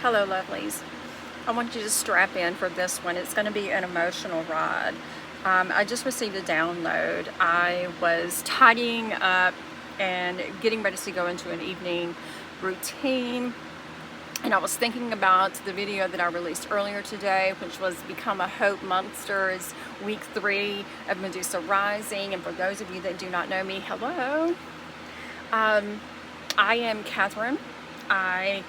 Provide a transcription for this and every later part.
Hello, lovelies. I want you to strap in for this one. It's going to be an emotional ride. I just received a download. I was tidying up and getting ready to go into an evening routine, and I was thinking about the video that I released earlier today, which was Become a Hope Monsters, week 3 of Medusa Rising. And for those of you that do not know me, hello. I am Catherine. I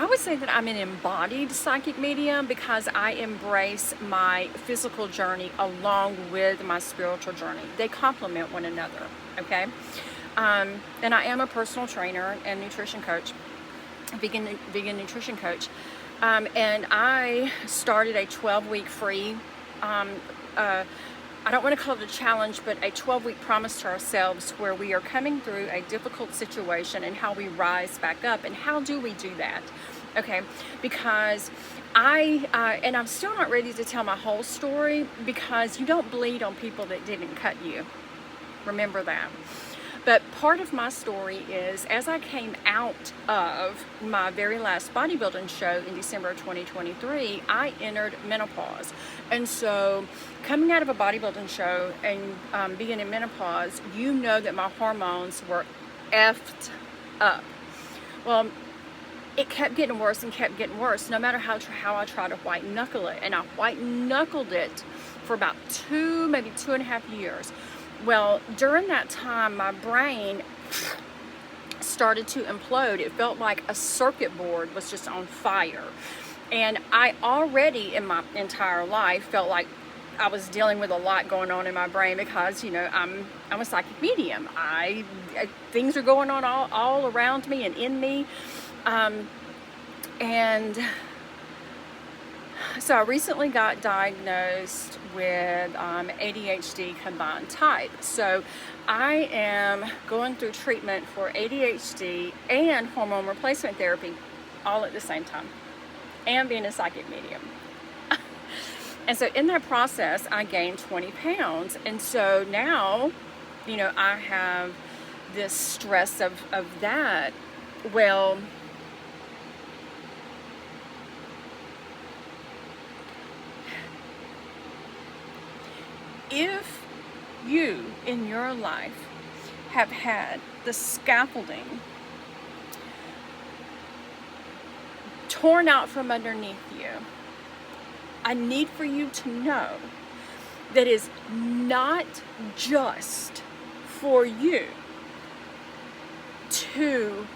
would say that I'm an embodied psychic medium because I embrace my physical journey along with my spiritual journey. They complement one another, okay? And I am a personal trainer and nutrition coach, vegan nutrition coach. And I started a 12-week free, I don't want to call it a challenge, but a 12-week promise to ourselves where we are coming through a difficult situation and how we rise back up. And how do we do that? Okay, because and I'm still not ready to tell my whole story, because you don't bleed on people that didn't cut you. Remember that. But part of my story is, as I came out of my very last bodybuilding show in December of 2023, I entered menopause. And so coming out of a bodybuilding show and being in menopause, you know that my hormones were effed up. Well, it kept getting worse and kept getting worse, no matter how I tried to white knuckle it. And I white knuckled it for about maybe 2.5 years. Well, during that time, my brain started to implode. It felt like a circuit board was just on fire. And I already in my entire life felt like I was dealing with a lot going on in my brain, because, you know, I'm a psychic medium. Things are going on all around me and in me. And so I recently got diagnosed with ADHD combined type. So I am going through treatment for ADHD and hormone replacement therapy all at the same time, and being a psychic medium. And so in that process, I gained 20 pounds. And so now, you know, I have this stress of that. Well, if you in your life have had the scaffolding torn out from underneath you, I need for you to know that is not just for you to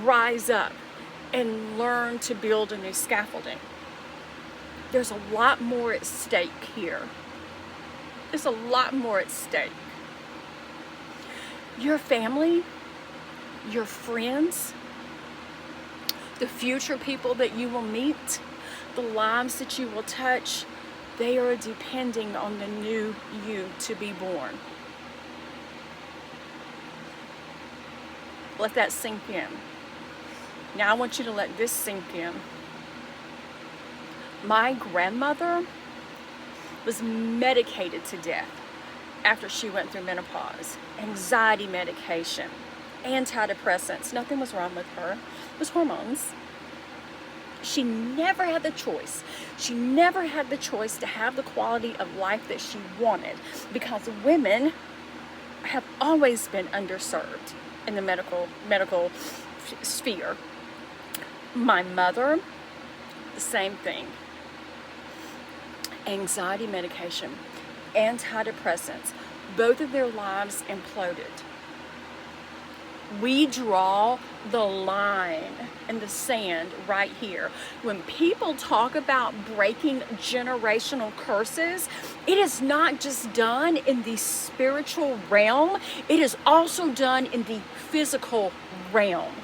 rise up and learn to build a new scaffolding. There's a lot more at stake here. There's a lot more at stake. Your family, your friends, the future people that you will meet, the lives that you will touch, they are depending on the new you to be born. Let that sink in. Now I want you to let this sink in. My grandmother was medicated to death after she went through menopause. Anxiety medication, antidepressants, nothing was wrong with her. It was hormones. She never had the choice. She never had the choice to have the quality of life that she wanted, because women have always been underserved in the medical sphere. My mother, the same thing. Anxiety medication, antidepressants, both of their lives imploded. We draw the line in the sand right here. When people talk about breaking generational curses, it is not just done in the spiritual realm, it is also done in the physical realm.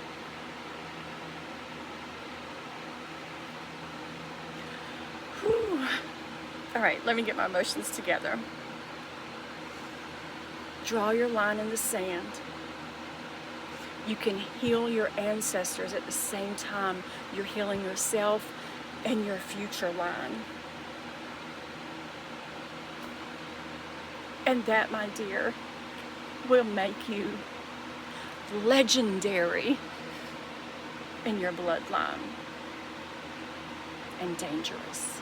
All right, let me get my emotions together. Draw your line in the sand. You can heal your ancestors at the same time you're healing yourself and your future line. And that, my dear, will make you legendary in your bloodline and dangerous.